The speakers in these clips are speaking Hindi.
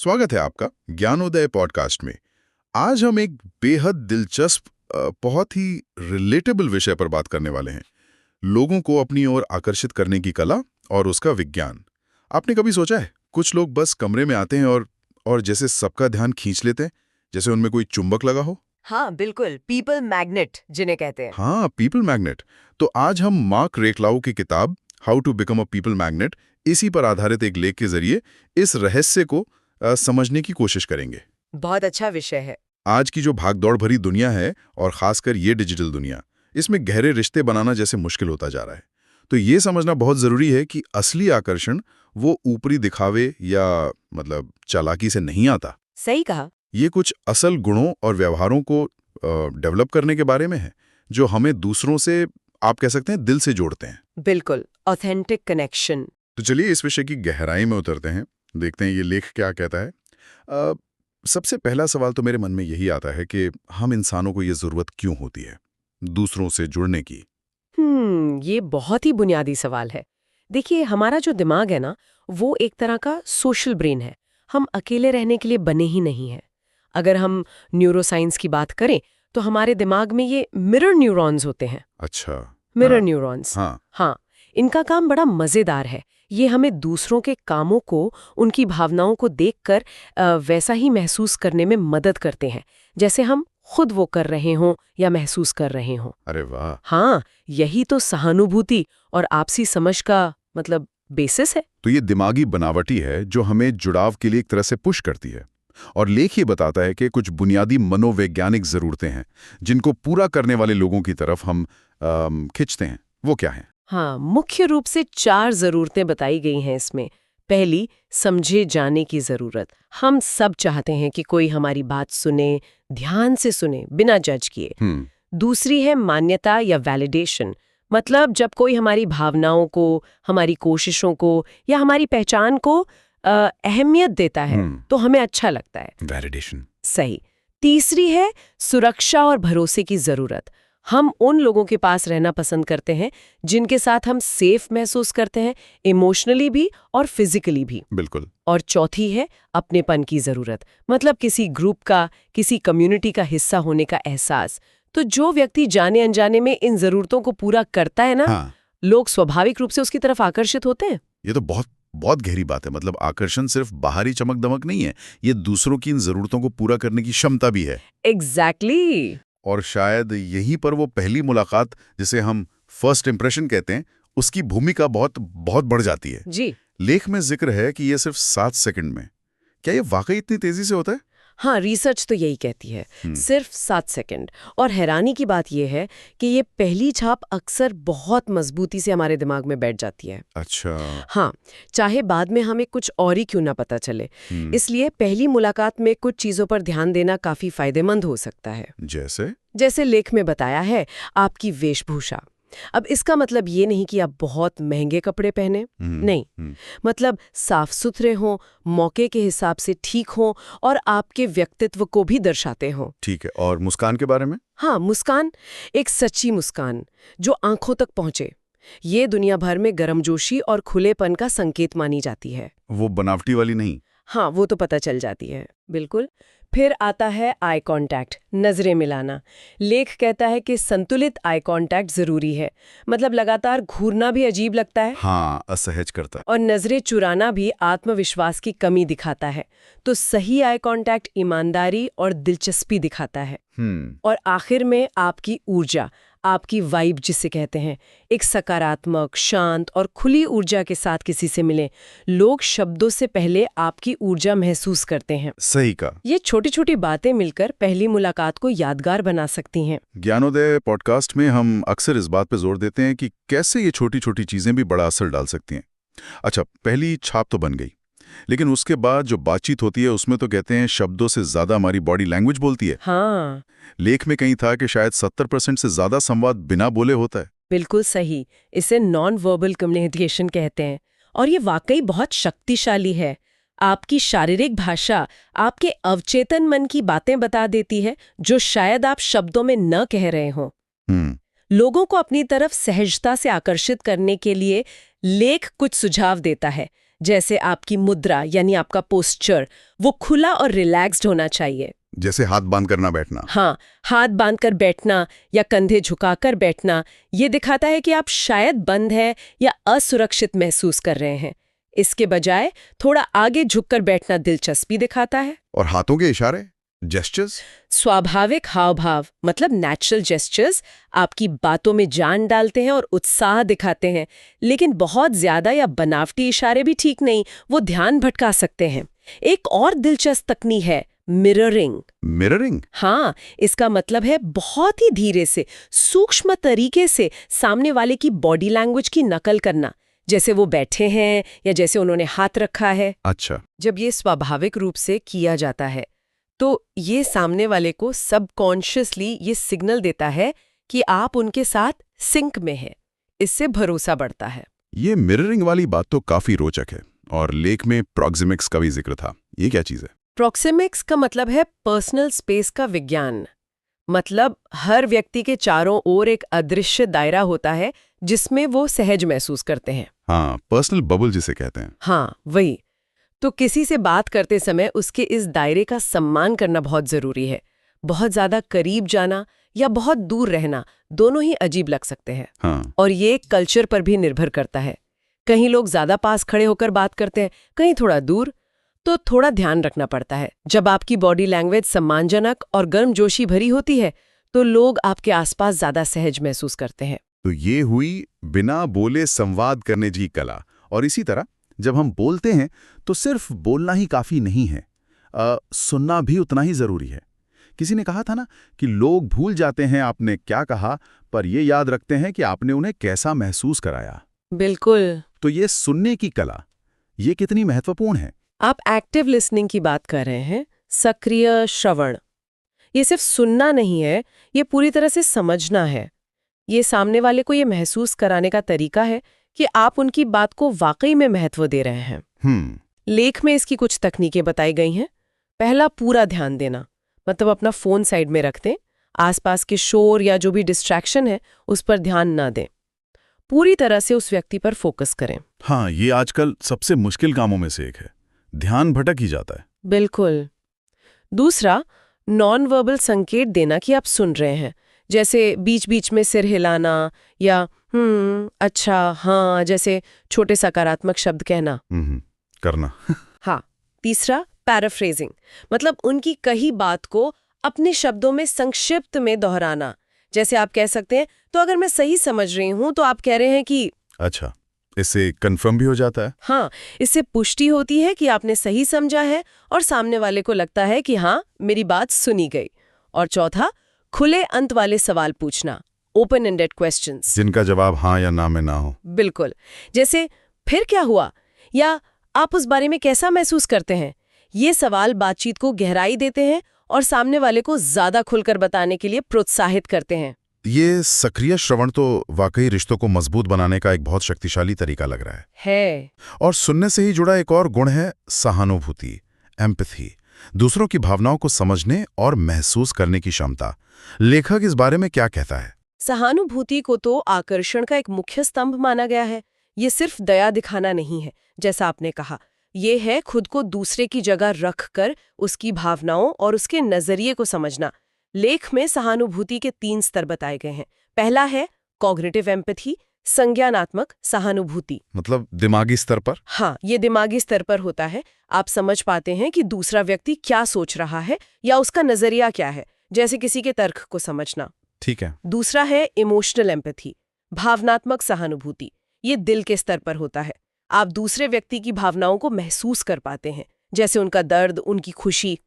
स्वागत है आपका ज्ञानोदय पॉडकास्ट में। आज हम एक बेहद दिलचस्प बहुत ही रिलेटेबल विषय पर बात करने वाले हैं। लोगों को अपनी ओर आकर्षित करने की कला और उसका विज्ञान। आपने कभी सोचा है, कुछ लोग बस कमरे में आते हैं और जैसे सबका ध्यान खींच लेते हैं, जैसे उनमें कोई चुंबक लगा हो। हाँ बिल्कुल, पीपल मैग्नेट जिन्हें कहते हैं। हाँ, पीपल मैग्नेट। तो आज हम मार्क रेकलाउ की किताब how to become a people magnet, इसी पर आधारित एक लेख के जरिए इस रहस्य को समझने की कोशिश करेंगे। बहुत अच्छा विषय है। आज की जो भागदौड़ भरी दुनिया है, और खासकर ये डिजिटल दुनिया, इसमें गहरे रिश्ते बनाना जैसे मुश्किल होता जा रहा है। तो ये समझना बहुत जरूरी है कि असली आकर्षण वो ऊपरी दिखावे या चालाकी से नहीं आता। सही कहा। ये कुछ असल गुणों और व्यवहारों को डेवलप करने के बारे में है, जो हमें दूसरों से, आप कह सकते हैं, दिल से जोड़ते हैं। बिल्कुल, ऑथेंटिक कनेक्शन। तो चलिए इस विषय की गहराई में उतरते हैं, देखते हैं ये लेख क्या कहता है। सबसे पहला सवाल तो मेरे मन में यही आता है कि हम इंसानों को ये जरूरत क्यों होती है दूसरों से जुड़ने की। ये बहुत ही बुनियादी सवाल है। देखिए, हमारा जो दिमाग है ना, वो एक तरह का सोशल ब्रेन है। हम अकेले रहने के लिए बने ही नहीं हैं। अगर हम न्यूरोसाइंस की बात करें तो हमारे दिमाग में ये मिरर न्यूरॉन्स होते हैं। अच्छा। Mirror neurons. हाँ। हाँ, इनका काम बड़ा मजेदार है। ये हमें दूसरों के कामों को, उनकी भावनाओं को देखकर वैसा ही महसूस करने में मदद करते हैं जैसे हम खुद वो कर रहे हों या महसूस कर रहे हों। अरे वाह। हाँ, यही तो सहानुभूति और आपसी समझ का बेसिस है। तो ये दिमागी बनावटी है जो हमें जुड़ाव के लिए एक तरह से पुश करती है। और लेख ये बताता है कि कुछ बुनियादी मनोवैज्ञानिक जरूरतें हैं जिनको पूरा करने वाले लोगों की तरफ हम खिंचते हैं। वो क्या है? हाँ, मुख्य रूप से 4 जरूरतें बताई गई हैं इसमें। पहली, समझे जाने की जरूरत। हम सब चाहते हैं कि कोई हमारी बात सुने, ध्यान से सुने, बिना जज किए। दूसरी है मान्यता या वैलिडेशन। मतलब जब कोई हमारी भावनाओं को, हमारी कोशिशों को या हमारी पहचान को अहमियत देता है तो हमें अच्छा लगता है। वैलिडेशन। सही। तीसरी है सुरक्षा और भरोसे की जरूरत। हम उन लोगों के पास रहना पसंद करते हैं जिनके साथ हम सेफ महसूस करते हैं, इमोशनली भी और फिजिकली भी। बिल्कुल। और चौथी है अपनेपन की जरूरत। मतलब किसी ग्रुप का, किसी कम्युनिटी का हिस्सा होने का एहसास। तो जो व्यक्ति जाने अनजाने में इन जरूरतों को पूरा करता है ना, हाँ। लोग स्वाभाविक रूप से उसकी तरफ आकर्षित होते हैं। ये तो बहुत बहुत गहरी बात है। मतलब आकर्षण सिर्फ बाहरी चमक दमक नहीं है, ये दूसरों की इन जरूरतों को पूरा करने की क्षमता भी है। एग्जैक्टली। और शायद यहीं पर वो पहली मुलाकात, जिसे हम फर्स्ट इंप्रेशन कहते हैं, उसकी भूमिका बहुत बहुत बढ़ जाती है। जी। लेख में जिक्र है कि ये सिर्फ 7 सेकंड में। क्या ये वाकई इतनी तेजी से होता है? हाँ, रिसर्च तो यही कहती है, सिर्फ 7 सेकंड। और हैरानी की बात यह है कि ये पहली छाप अक्सर बहुत मजबूती से हमारे दिमाग में बैठ जाती है। अच्छा। हाँ, चाहे बाद में हमें कुछ और ही क्यों ना पता चले। इसलिए पहली मुलाकात में कुछ चीजों पर ध्यान देना काफी फायदेमंद हो सकता है। जैसे लेख में बताया है, आपकी वेशभूषा। अब इसका मतलब ये नहीं कि आप बहुत महंगे कपड़े पहने, नहीं। मतलब साफ सुथरे हों, मौके के हिसाब से ठीक हों और आपके व्यक्तित्व को भी दर्शाते हों। ठीक है। और मुस्कान के बारे में? हाँ, मुस्कान, एक सच्ची मुस्कान जो आंखों तक पहुंचे। ये दुनिया भर में गर्मजोशी और खुलेपन का संकेत मानी जाती है। वो बनावटी वाली नहीं? हाँ, वो तो पता चल जाती है। बिल्कुल। फिर आता है आई कांटेक्ट, नजरें मिलाना। लेख कहता है कि संतुलित आई कांटेक्ट जरूरी है। मतलब लगातार घूरना भी अजीब लगता है। हाँ, असहज करता है। और नजरें चुराना भी आत्मविश्वास की कमी दिखाता है। तो सही आई कांटेक्ट ईमानदारी और दिलचस्पी दिखाता है। और आखिर में आपकी ऊर्जा, आपकी वाइब जिसे कहते हैं, एक सकारात्मक, शांत और खुली ऊर्जा के साथ किसी से मिलें। लोग शब्दों से पहले आपकी ऊर्जा महसूस करते हैं। सही कहा। ये छोटी छोटी बातें मिलकर पहली मुलाकात को यादगार बना सकती हैं। ज्ञानोदय पॉडकास्ट में हम अक्सर इस बात पर जोर देते हैं कि कैसे ये छोटी छोटी चीजें भी बड़ा असर डाल सकती हैं। अच्छा, पहली छाप तो बन गई, लेकिन उसके बाद जो बातचीत होती है उसमें तो कहते हैं शब्दों से ज्यादा हमारी बॉडी लैंग्वेज बोलती है। हाँ, लेख में कहीं था कि शायद 70% से ज्यादा संवाद बिना बोले होता है। बिल्कुल सही। इसे नॉन वर्बल कम्युनिकेशन कहते हैं और ये वाकई बहुत शक्तिशाली है। आपकी शारीरिक भाषा आपके अवचेतन मन की बातें बता देती है जो शायद आप शब्दों में न कह रहे हो। लोगों को अपनी तरफ सहजता से आकर्षित करने के लिए लेख कुछ सुझाव देता है, जैसे आपकी मुद्रा यानी आपका पोस्चर वो खुला और रिलैक्स्ड होना चाहिए। जैसे हाथ बांध करना बैठना। हाँ, हाथ बांधकर बैठना या कंधे झुकाकर बैठना ये दिखाता है कि आप शायद बंद हैं या असुरक्षित महसूस कर रहे हैं। इसके बजाय थोड़ा आगे झुककर बैठना दिलचस्पी दिखाता है। और हाथों के इशारे, जेस्चर्स? स्वाभाविक हाव भाव मतलब नेचुरल जेस्चर्स आपकी बातों में जान डालते हैं और उत्साह दिखाते हैं, लेकिन बहुत ज्यादा या बनावटी इशारे भी ठीक नहीं, वो ध्यान भटका सकते हैं। एक और दिलचस्प तकनीक है मिररिंग। मिररिंग? हाँ, इसका मतलब है बहुत ही धीरे से, सूक्ष्म तरीके से सामने वाले की बॉडी लैंग्वेज की नकल करना, जैसे वो बैठे हैं या जैसे उन्होंने हाथ रखा है। अच्छा। जब ये स्वाभाविक रूप से किया जाता है तो ये सामने वाले को सबकॉन्शियसली ये सिग्नल देता है कि आप उनके साथ सिंक में हैं। इससे भरोसा बढ़ता है। ये मिररिंग वाली बात तो काफी रोचक है। और लेख में प्रॉक्सिमिक्स का भी जिक्र था। ये क्या चीज है? प्रॉक्सिमिक्स का मतलब है पर्सनल स्पेस का विज्ञान। मतलब हर व्यक्ति के चारों ओर एक अदृश्य दायरा होता है जिसमें वो सहज महसूस करते हैं। हाँ, पर्सनल बबल जिसे कहते हैं। हाँ, वही। तो किसी से बात करते समय उसके इस दायरे का सम्मान करना बहुत जरूरी है। बहुत ज्यादा करीब जाना या बहुत दूर रहना दोनों ही अजीब लग सकते हैं। हाँ। और ये कल्चर पर भी निर्भर करता है। कहीं लोग ज्यादा पास खड़े होकर बात करते हैं, कहीं थोड़ा दूर। तो थोड़ा ध्यान रखना पड़ता है। जब आपकी बॉडी लैंग्वेज सम्मानजनक और गर्मजोशी भरी होती है तो लोग आपके आसपास ज्यादा सहज महसूस करते हैं। तो ये हुई बिना बोले संवाद करने की कला। और इसी तरह जब हम बोलते हैं तो सिर्फ बोलना ही काफी नहीं है, सुनना भी उतना ही जरूरी है। किसी ने कहा था ना कि लोग भूल जाते हैं आपने क्या कहा, पर ये याद रखते हैं कि आपने उन्हें कैसा महसूस कराया। बिल्कुल। तो ये सुनने की कला, ये कितनी महत्वपूर्ण है? आप एक्टिव लिसनिंग की बात कर रहे हैं, सक्रिय श्रवण। ये सिर्फ सुनना नहीं है, ये पूरी तरह से समझना है। ये सामने वाले को ये महसूस कराने का तरीका है कि आप उनकी बात को वाकई में महत्व दे रहे हैं। लेख में इसकी कुछ तकनीकें बताई गई हैं। पहला, पूरा ध्यान देना, मतलब अपना फोन साइड में रख दें, आसपास के शोर या जो भी डिस्ट्रैक्शन है उस पर ध्यान न दें। पूरी तरह से उस व्यक्ति पर फोकस करें। हाँ, ये आजकल सबसे मुश्किल कामों में से एक है। ध्यान भटक ही जाता है। बिल्कुल। दूसरा, नॉन वर्बल संकेत देना कि आप सुन रहे हैं, जैसे बीच बीच में सिर हिलाना या अच्छा, हाँ जैसे छोटे सकारात्मक शब्द कहना। करना। हाँ। तीसरा, पैराफ्रेजिंग, मतलब उनकी कही बात को अपने शब्दों में संक्षिप्त में दोहराना। जैसे आप कह सकते हैं, तो अगर मैं सही समझ रही हूं तो आप कह रहे हैं कि। अच्छा, इससे कंफर्म भी हो जाता है। हाँ, इससे पुष्टि होती है कि आपने सही समझा है और सामने वाले को लगता है कि हाँ, मेरी बात सुनी गई। और चौथा, खुले अंत वाले सवाल पूछना, ओपन एंडेड क्वेश्चंस, जिनका जवाब हाँ या ना में ना हो। बिल्कुल। जैसे फिर क्या हुआ, या आप उस बारे में कैसा महसूस करते हैं। ये सवाल बातचीत को गहराई देते हैं और सामने वाले को ज्यादा खुलकर बताने के लिए प्रोत्साहित करते हैं। ये सक्रिय श्रवण तो वाकई रिश्तों को मजबूत बनाने का एक बहुत शक्तिशाली तरीका लग रहा है। और सुनने से ही जुड़ा एक और गुण है सहानुभूति, एम्पैथी, दूसरों की भावनाओं को समझने और महसूस करने की क्षमता। लेखक इस बारे में क्या कहता है? सहानुभूति को तो आकर्षण का एक मुख्य स्तंभ माना गया है। ये सिर्फ दया दिखाना नहीं है, जैसा आपने कहा, ये है खुद को दूसरे की जगह रखकर उसकी भावनाओं और उसके नजरिए को समझना। लेख में सहानुभूति के 3 स्तर बताए गए हैं। पहला है कॉग्निटिव एम्पैथी, संज्ञानात्मक सहानुभूति। मतलब दिमागी स्तर पर? हाँ, ये दिमागी स्तर पर होता है। आप समझ पाते हैं कि दूसरा व्यक्ति क्या सोच रहा है या उसका नजरिया क्या है, जैसे किसी के तर्क को समझना। ठीक है। दूसरा है इमोशनल एम्पैथी, भावनात्मक सहानुभूति। ये दिल के स्तर पर होता है। आप दूसरे व्यक्ति की भावनाओं को महसूस कर पाते हैं, जैसे उनका दर्द, उनकी खुशी।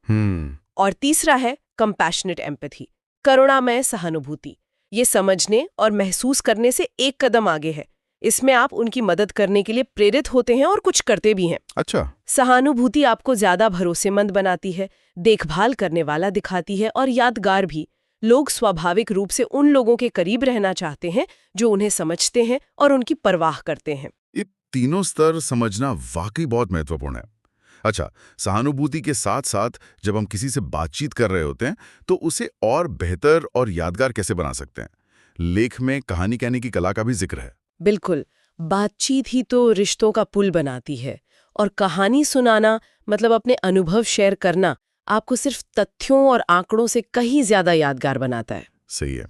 और तीसरा है कंपैशनेट एम्पैथी, करुणामय सहानुभूति। ये समझने और महसूस करने से एक कदम आगे है। इसमें आप उनकी मदद करने के लिए प्रेरित होते हैं और कुछ करते भी हैं। अच्छा। सहानुभूति आपको ज्यादा भरोसेमंद बनाती है, देखभाल करने वाला दिखाती है और यादगार भी। लोग स्वाभाविक रूप से उन लोगों के करीब रहना चाहते हैं जो उन्हें समझते हैं और उनकी परवाह करते हैं। ये तीनों स्तर समझना वाकई बहुत महत्वपूर्ण है। अच्छा, सहानुभूति के साथ साथ जब हम किसी से बातचीत कर रहे होते हैं तो उसे और बेहतर और यादगार कैसे बना सकते हैं? लेख में कहानी कहने की कला का भी जिक्र है। बिल्कुल, बातचीत ही तो रिश्तों का पुल बनाती है। और कहानी सुनाना मतलब अपने अनुभव शेयर करना आपको सिर्फ तथ्यों और आंकड़ों से कहीं ज्यादा यादगार बनाता है। सही है।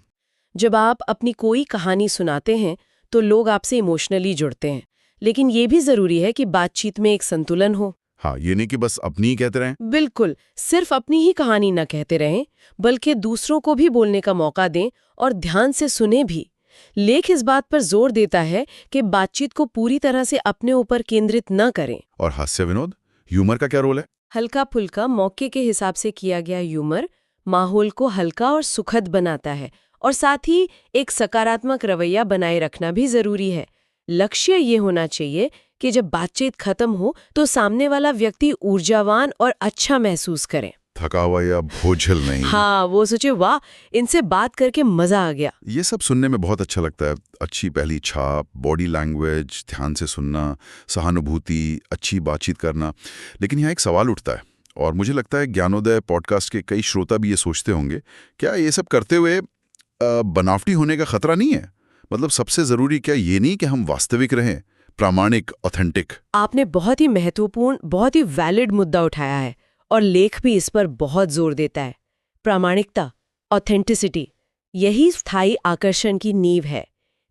जब आप अपनी कोई कहानी सुनाते हैं तो लोग आपसे इमोशनली जुड़ते हैं, लेकिन ये भी जरूरी है कि बातचीत में एक संतुलन हो। हाँ, ये नहीं कि बस अपनी ही कहते रहें। बिल्कुल, सिर्फ अपनी ही कहानी न कहते रहें, बल्कि दूसरों को भी बोलने का मौका दें और ध्यान से सुने भी। लेख इस बात पर जोर देता है कि बातचीत को पूरी तरह से अपने ऊपर केंद्रित न करें। और हास्य विनोद, ह्यूमर का क्या रोल है? हल्का फुल्का मौके के हिसाब से किया गया ह्यूमर माहौल को हल्का और सुखद बनाता है, और साथ ही एक सकारात्मक रवैया बनाए रखना भी जरूरी है। लक्ष्य ये होना चाहिए कि जब बातचीत खत्म हो तो सामने वाला व्यक्ति ऊर्जावान और अच्छा महसूस करे। थका हुआ या बोझिल नहीं। हाँ, वो सोचे वाह, इनसे बात करके मजा आ गया। ये सब सुनने में बहुत अच्छा लगता है। अच्छी पहली छाप, बॉडी लैंग्वेज, ध्यान से सुनना, सहानुभूति, अच्छी बातचीत करना। लेकिन यहाँ एक सवाल उठता है, और मुझे लगता है ज्ञानोदय पॉडकास्ट के कई श्रोता भी ये सोचते होंगे, क्या ये सब करते हुए बनावटी होने का खतरा नहीं है? मतलब सबसे जरूरी क्या ये नहीं कि हम वास्तविक रहें, प्रामाणिक, ऑथेंटिक? आपने बहुत ही महत्वपूर्ण, बहुत ही वैलिड मुद्दा उठाया है, और लेख भी इस पर बहुत जोर देता है। प्रामाणिकता, ऑथेंटिसिटी, यही स्थायी आकर्षण की नींव है।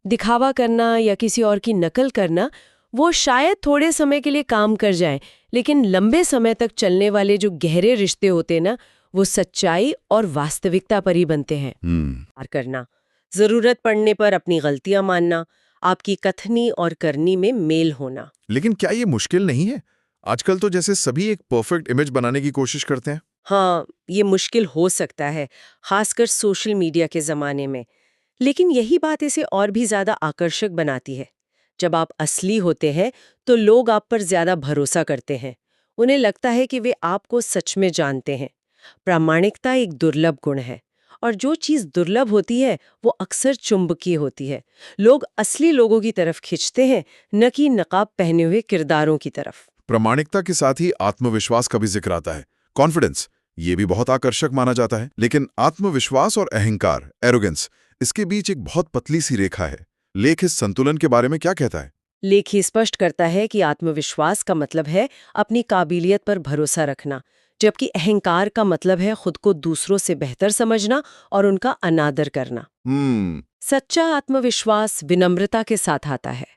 दिखावा करना या किसी और की नकल करना वो शायद थोड़े समय के लिए काम कर जाए, लेकिन लंबे समय तक चलने वाले जो गहरे रिश्ते होते ना, वो सच्चाई और वास्तविकता पर ही बनते हैं। करना, जरूरत पड़ने पर अपनी गलतियां मानना, आपकी कथनी और करनी में मेल होना। लेकिन क्या ये मुश्किल नहीं है? आजकल तो जैसे सभी एक परफेक्ट इमेज बनाने की कोशिश करते हैं। हाँ, ये मुश्किल हो सकता है, खासकर सोशल मीडिया के जमाने में। लेकिन यही बात इसे और भी ज्यादा आकर्षक बनाती है। जब आप असली होते हैं तो लोग आप पर ज्यादा भरोसा करते हैं। उन्हें लगता है कि वे आपको सच में जानते हैं। प्रामाणिकता एक दुर्लभ गुण है, और जो चीज दुर्लभ होती है वो अक्सर चुंबकीय होती है। लोग असली लोगों की तरफ खिंचते हैं, न कि नकाब पहने हुए किरदारों की तरफ। प्रमाणिकता के साथ ही आत्मविश्वास का भी जिक्र आता है, कॉन्फिडेंस। ये भी बहुत आकर्षक माना जाता है। लेकिन आत्मविश्वास और अहंकार, एरोगेंस, इसके बीच एक बहुत पतली सी रेखा है। लेख इस संतुलन के बारे में क्या कहता है? लेख ही स्पष्ट करता है कि आत्मविश्वास का मतलब है अपनी काबिलियत पर भरोसा रखना, जबकि अहंकार का मतलब है खुद को दूसरों से बेहतर समझना और उनका अनादर करना। सच्चा आत्मविश्वास विनम्रता के साथ आता है।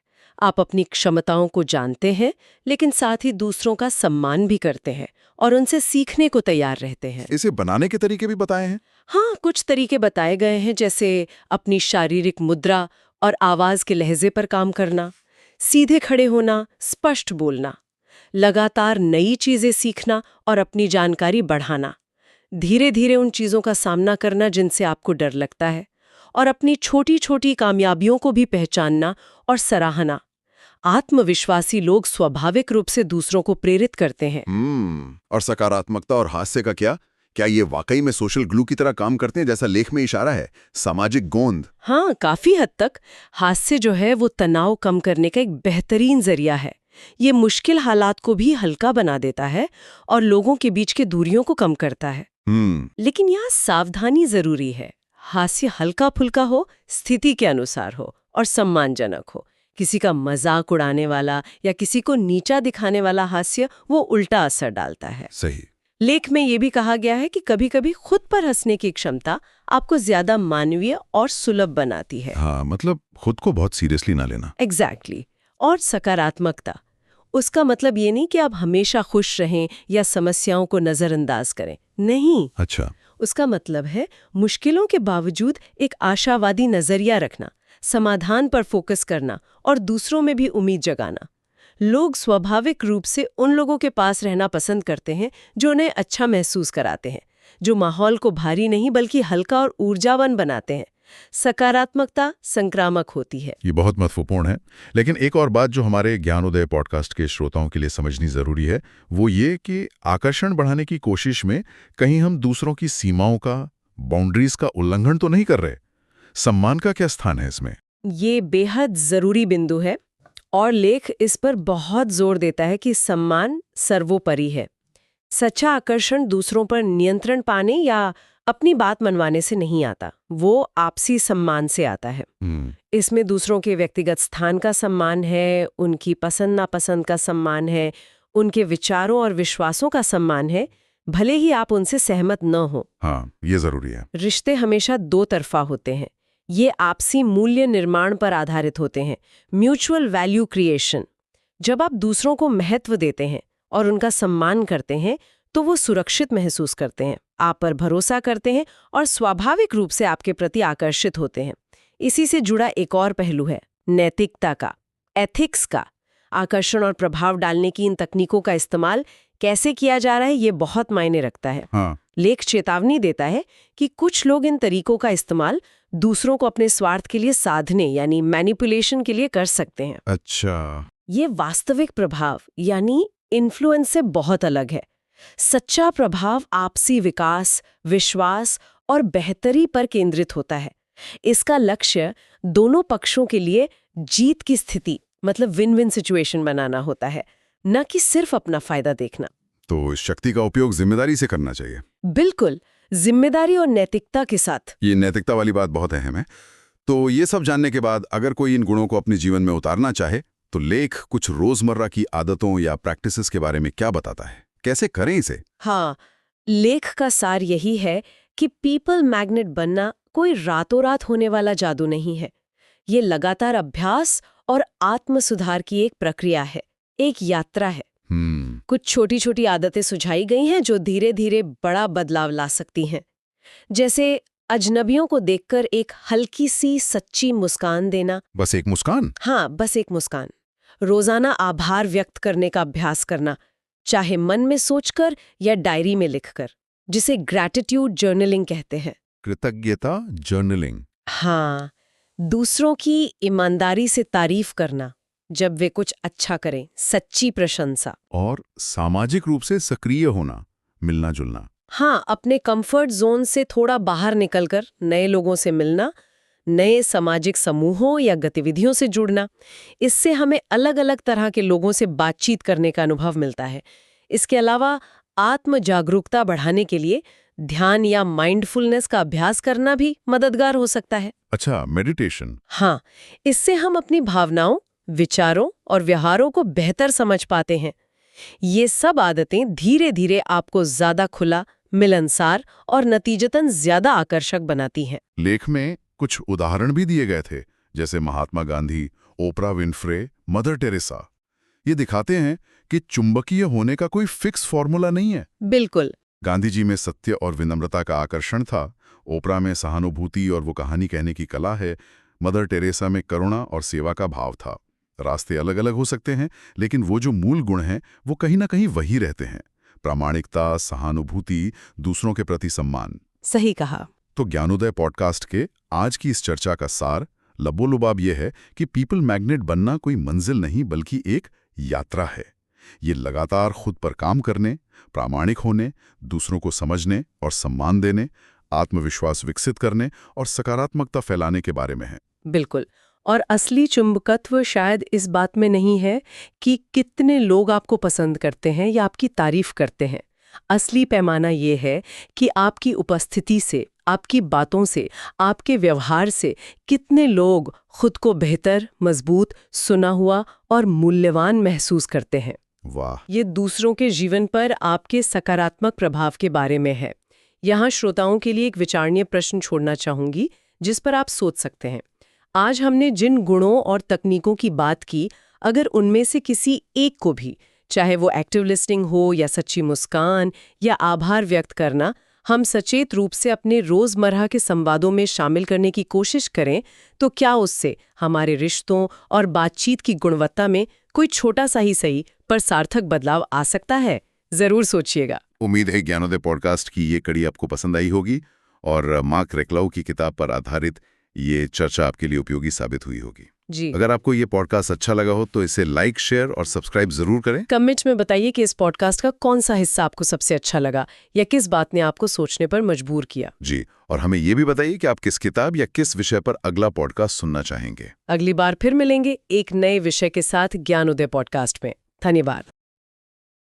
आप अपनी क्षमताओं को जानते हैं, लेकिन साथ ही दूसरों का सम्मान भी करते हैं और उनसे सीखने को तैयार रहते हैं। इसे बनाने के तरीके भी बताए हैं? हाँ, कुछ तरीके बताए गए हैं, जैसे अपनी शारीरिक मुद्रा और आवाज के लहजे पर काम करना, सीधे खड़े होना, स्पष्ट बोलना, लगातार नई चीजें सीखना और अपनी जानकारी बढ़ाना, धीरे धीरे उन चीजों का सामना करना जिनसे आपको डर लगता है, और अपनी छोटी छोटी कामयाबियों को भी पहचानना और सराहना। आत्मविश्वासी लोग स्वाभाविक रूप से दूसरों को प्रेरित करते हैं। और सकारात्मकता और हास्य का क्या ये वाकई में सोशल ग्लू की तरह काम करते हैं, जैसा लेख में इशारा है? सामाजिक गोंद। हाँ, काफी हद तक। हास्य जो है वो तनाव कम करने का एक बेहतरीन जरिया है। ये मुश्किल हालात को भी हल्का बना देता है और लोगों के बीच के दूरियों को कम करता है। लेकिन यहाँ सावधानी जरूरी है। हास्य हल्का फुल्का हो, स्थिति के अनुसार हो और सम्मानजनक हो। किसी का मजाक उड़ाने वाला या किसी को नीचा दिखाने वाला हास्य वो उल्टा असर डालता है। सही। लेख में ये भी कहा गया है कि कभी-कभी खुद पर हंसने की क्षमता आपको ज्यादा मानवीय और सुलभ बनाती है। हाँ, मतलब खुद को बहुत सीरियसली ना लेना। एग्जैक्टली। और सकारात्मकता, उसका मतलब ये नहीं कि आप हमेशा खुश रहें या समस्याओं को नजरअंदाज करें। नहीं। अच्छा। उसका मतलब है मुश्किलों के बावजूद एक आशावादी नजरिया रखना, समाधान पर फोकस करना और दूसरों में भी उम्मीद जगाना। लोग स्वाभाविक रूप से उन लोगों के पास रहना पसंद करते हैं जो उन्हें अच्छा महसूस कराते हैं, जो माहौल को भारी नहीं बल्कि हल्का और ऊर्जावान बनाते हैं। सकारात्मकता संक्रामक होती है। ये बहुत महत्वपूर्ण है। लेकिन एक और बात जो हमारे ज्ञानोदय पॉडकास्ट के श्रोताओं के लिए समझनी जरूरी है, वो ये कि आकर्षण बढ़ाने की कोशिश में कहीं हम दूसरों की सीमाओं का, बाउंड्रीज का उल्लंघन तो नहीं कर रहे। सम्मान का क्या स्थान है इसमें? ये बेहद जरूरी बिंदु है और लेख इस पर बहुत जोर देता है कि सम्मान सर्वोपरि है। सच्चा आकर्षण दूसरों पर नियंत्रण पाने या अपनी बात मनवाने से नहीं आता, वो आपसी सम्मान से आता है। इसमें दूसरों के व्यक्तिगत स्थान का सम्मान है, उनकी पसंद नापसंद का सम्मान है, उनके विचारों और विश्वासों का सम्मान है, भले ही आप उनसे सहमत न हो। हाँ, ये जरूरी है। रिश्ते हमेशा दो तरफा होते हैं। ये आपसी मूल्य निर्माण पर आधारित होते हैं, म्यूचुअल वैल्यू क्रिएशन। जब आप दूसरों को महत्व देते हैं और उनका सम्मान करते हैं, तो वो सुरक्षित महसूस करते हैं, आप पर भरोसा करते हैं और स्वाभाविक रूप से आपके प्रति आकर्षित होते हैं। इसी से जुड़ा एक और पहलू है नैतिकता का, एथिक्स का। आकर्षण और प्रभाव डालने की इन तकनीकों का इस्तेमाल कैसे किया जा रहा है, ये बहुत मायने रखता है। हाँ। लेख चेतावनी देता है कि कुछ लोग इन तरीकों का इस्तेमाल दूसरों को अपने स्वार्थ के लिए साधने यानी मैनिपुलेशन के लिए कर सकते हैं। अच्छा। ये वास्तविक प्रभाव यानी इन्फ्लुएंस से बहुत अलग है। सच्चा प्रभाव आपसी विकास, विश्वास और बेहतरी पर केंद्रित होता है। इसका लक्ष्य दोनों पक्षों के लिए जीत की स्थिति मतलब विन विन सिचुएशन बनाना होता है, न कि सिर्फ अपना फायदा देखना। तो इस शक्ति का उपयोग जिम्मेदारी से करना चाहिए। बिल्कुल, जिम्मेदारी और नैतिकता के साथ। ये नैतिकता वाली बात बहुत अहम है। तो ये सब जानने के बाद अगर कोई इन गुणों को अपने जीवन में उतारना चाहे तो लेख कुछ रोजमर्रा की आदतों या प्रैक्टिसेस के बारे में क्या बताता है, कैसे करें इसे? हाँ, लेख का सार यही है कि पीपल मैग्नेट बनना कोई रातों रात होने वाला जादू नहीं है। ये लगातार अभ्यास और आत्म सुधार की एक प्रक्रिया है, एक यात्रा है। कुछ छोटी छोटी आदतें सुझाई गई हैं जो धीरे धीरे बड़ा बदलाव ला सकती हैं। जैसे अजनबियों को देखकर एक हल्की सी सच्ची मुस्कान देना। बस एक मुस्कान? हाँ, बस एक मुस्कान। रोजाना आभार व्यक्त करने का अभ्यास करना, चाहे मन में सोचकर या डायरी में लिखकर, जिसे ग्रैटिट्यूड जर्नलिंग कहते हैं। कृतज्ञता जर्नलिंग। हाँ, दूसरों की ईमानदारी से तारीफ करना जब वे कुछ अच्छा करें, सच्ची प्रशंसा। और सामाजिक रूप से सक्रिय होना, मिलना जुलना। हाँ, अपने कंफर्ट जोन से थोड़ा बाहर निकलकर नए लोगों से मिलना, नए सामाजिक समूहों या गतिविधियों से जुड़ना। इससे हमें अलग अलग तरह के लोगों से बातचीत करने का अनुभव मिलता है। इसके अलावा आत्म जागरूकता बढ़ाने के लिए ध्यान या माइंडफुलनेस का अभ्यास करना भी मददगार हो सकता है। अच्छा, मेडिटेशन। हाँ, इससे हम अपनी भावनाओं, विचारों और व्यवहारों को बेहतर समझ पाते हैं। ये सब आदतें धीरे धीरे आपको ज्यादा खुला, मिलनसार और नतीजतन ज्यादा आकर्षक बनाती हैं। लेख में कुछ उदाहरण भी दिए गए थे, जैसे Mahatma Gandhi, Oprah Winfrey, Mother Teresa. ये दिखाते हैं कि चुंबकीय होने का कोई फिक्स फॉर्मूला नहीं है। बिल्कुल। गांधी जी में सत्य और विनम्रता का आकर्षण था, ओपरा में सहानुभूति और वो कहानी कहने की कला है, मदर टेरेसा में करुणा और सेवा का भाव था। रास्ते अलग अलग हो सकते हैं, लेकिन वो जो मूल गुण हैं वो कहीं ना कहीं वही रहते हैं। प्रामाणिकता, सहानुभूति, दूसरों के प्रति सम्मान। सही कहा। तो ज्ञानोदय पॉडकास्ट के आज की इस चर्चा का सार लबोलुबाब ये है कि पीपल मैग्नेट बनना कोई मंजिल नहीं बल्कि एक यात्रा है। ये लगातार खुद पर काम करने, प्रामाणिक होने, दूसरों को समझने और सम्मान देने, आत्मविश्वास विकसित करने और सकारात्मकता फैलाने के बारे में है। बिल्कुल। और असली चुंबकत्व शायद इस बात में नहीं है कि कितने लोग आपको पसंद करते हैं या आपकी तारीफ करते हैं। असली पैमाना ये है कि आपकी उपस्थिति से, आपकी बातों से, आपके व्यवहार से कितने लोग खुद को बेहतर, मजबूत, सुना हुआ और मूल्यवान महसूस करते हैं। वाह! ये दूसरों के जीवन पर आपके सकारात्मक प्रभाव के बारे में है। यहाँ श्रोताओं के लिए एक विचारणीय प्रश्न छोड़ना चाहूंगी जिस पर आप सोच सकते हैं। आज हमने जिन गुणों और तकनीकों की बात की, अगर उनमें से किसी एक को भी, चाहे वो एक्टिव लिसनिंग हो या सच्ची मुस्कान या आभार व्यक्त करना, हम सचेत रूप से अपने रोजमर्रा के संवादों में शामिल करने की कोशिश करें, तो क्या उससे हमारे रिश्तों और बातचीत की गुणवत्ता में कोई छोटा सा ही सही पर सार्थक बदलाव आ सकता है? जरूर सोचिएगा। उम्मीद है ज्ञानोदय पॉडकास्ट की ये कड़ी आपको पसंद आई होगी और मार्क रेक्लाउ की किताब पर आधारित ये चर्चा आपके लिए उपयोगी साबित हुई होगी। जी। अगर आपको ये पॉडकास्ट अच्छा लगा हो तो इसे लाइक, शेयर और सब्सक्राइब जरूर करें। कमेंट में बताइए कि इस पॉडकास्ट का कौन सा हिस्सा आपको सबसे अच्छा लगा या किस बात ने आपको सोचने पर मजबूर किया। जी, और हमें ये भी बताइए कि आप किस किताब या किस विषय पर अगला पॉडकास्ट सुनना चाहेंगे। अगली बार फिर मिलेंगे एक नए विषय के साथ ज्ञानोदय पॉडकास्ट में। धन्यवाद।